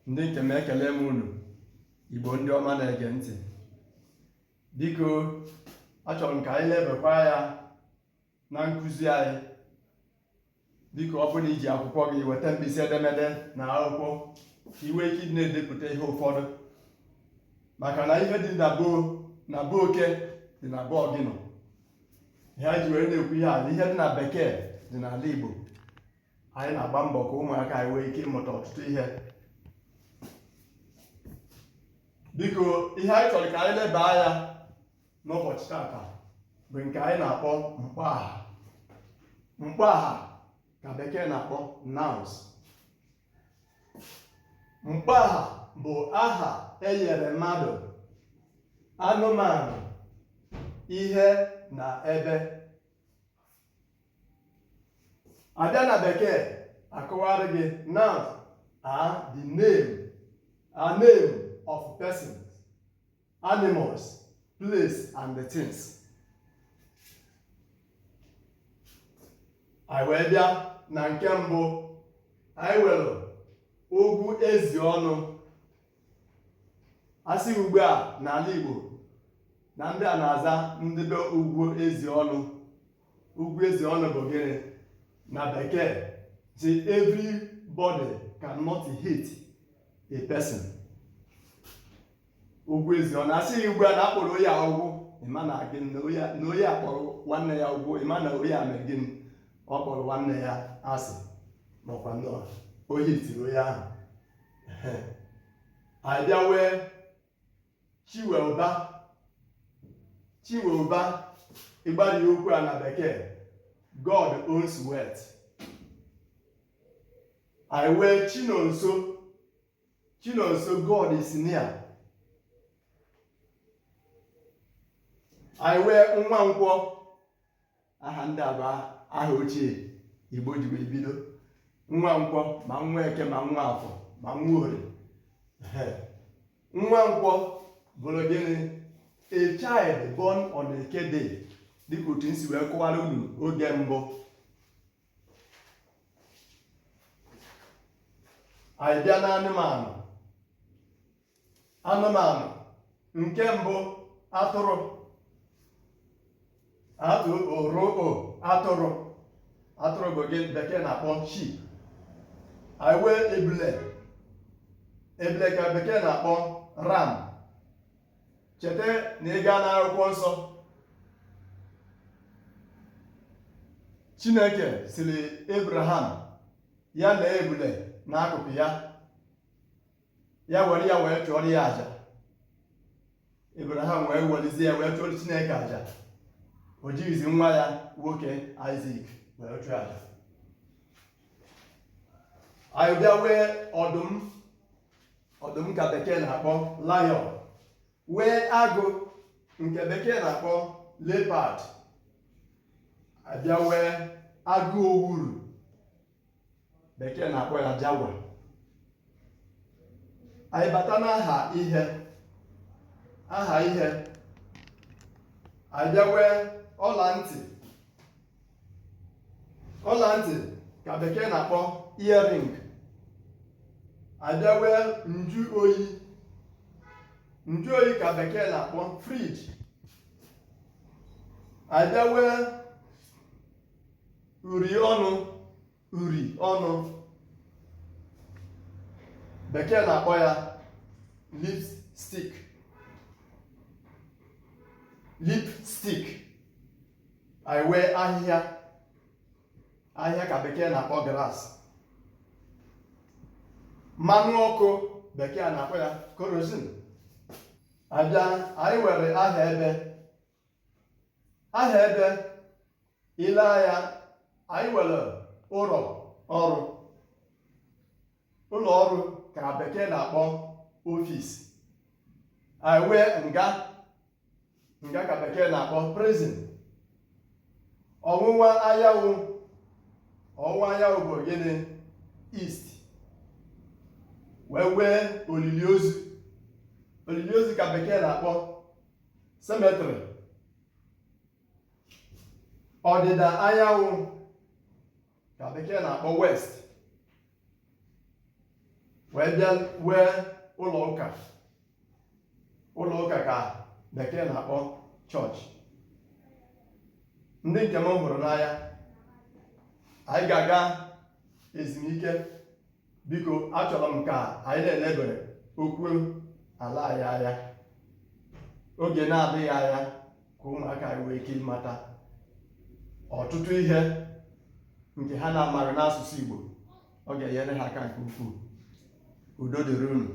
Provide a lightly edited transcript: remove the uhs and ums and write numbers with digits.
ndị nke m ekele m unu Igbo ndị ọma na-ege ntị. Biko achọrọ m ka anyị lebakwa ya na nkụzi anyị. Biko ọ bụrụ na iji akwụkwọ gị weta mkpịsị edemede na akwụkwọ ka i nwee ike ịdị na-edepụta ihe ụfọdụ, maka na ihe dị na be oke dị na be ọgịnọ. Ihe anyị ji were na-ekwu ihe a, ihe dị na bekee dị n'ala Igbo. Anyị na-agba mbọ ka ụmụaka anyị nwee ike ịmụta ọtụtụ ihe. Biko ihe anyị chọrọ ka anyị leba anya n'ụbọchị tata bụ nke anyị na-akpọ mkpoaha. Mkpoaha ka bekee na-akpọ nouns. Mkpoaha bụ aha enyere mmadụ, anụmanụ, ihe na ebe. Abịa na bekee akọwara gị nouns are the name of persons, animals, place and the things. Anyị wee bịa na nke mbụ, anyị nwere ogwu ezi ọnụ. Asị ugbu a n'ala Igbo na ndị a na-aza ndị be ugwu ezi ọnụ. Ugwu ezi ọnụ bụ gịnị? Na bekee say everybody cannot hit a person. Ugwu ezi ọnụ. Asị ugbu a na akpọrọ onye a ụgwụ, ịma na gịnị na onye a kpọrọ nwanne ya ụgwụ, ịma na onye a mere gịnị? Ọ kpọrọ nwanne ya asị, makwa na onye tiri onye ahụ. Anyị bịa wee Chiweuba ịgbari okwu a na bekee, God owns wealth. Anyị wee Chinonso, God is near. Anyị wee Nwankwọ, aha ndị a bụ aha ochie Igbo ji wee bido. Nwankwọ ma Nweke ma Nwafọ ma Nworie. Nwankwọ bụrụ gịnị? A child born on a day, dịka otu nsi wee kọwara unu oge mbụ. Anyị bịa na anụmanụ. Nke mbụ atụrụ. Atụrụ bụ gị bekee na-akpọ sheep. Anyị wee ebule ka bekee na-akpọ ram. Cheta na ị gaa n'akwụkwọ nsọ, Chineke sịrị Abraham ya na ebule n'akụkụ ya were ya wee chụọrọ ya aja. Abraham wee welizie ya wee chụọrọ Chineke aja. O jighịzi nwa ya nwoke Isaac wee chụọ aja. Anyị bịa wee ọdụm ka bekee na-akpọ lion. Wee agụ nke bekee na-akpọ leopard. Abịa wee agụ owuru, bekee na-akpọ ya jaguar. Anyị bata n'aha ihe. Anyị bịa wee ọla ntị ka bekee na-akpọ earring. Anyị bịa wee nju oyi ka bekee na-akpọ fridge. Anyị bịa wee uri ọnụ, bekee na-akpọ ya lipstick. Anyị wee ahịhịa ka bekee na-akpọ grass. Mmanụ ọkụ bekee na-akpọ ya kerosene. Abịa anyị were aha ebe. Ile anya anyị were ụlọ ọrụ ka bekee na-akpọ office. Anyị wee nga ka bekee na-akpọ prison. Ọwụwa anyanwụ bụ gịnị? East. Wee olili ozu ka bekee na-akpọ cemetery. Ọdịda anyanwụ ka bekee na-akpọ west. wee bịa wee ụlọ ụka ka bekee na-akpọ chọọchị. Ndị nke m hụrụ n'anya, anyị ga-aga ezumike. Biko achọrọ m ka anyị na-elebere okwu ala anyị anya oge na-adịghị anya, ka ụmụaka anyị nwee ike ịmata ọtụtụ ihe nke ha na-amaghị n'asụsụ Igbo. Ọ ga-enyere ha aka nke ukwuu. Udo dịrị unu.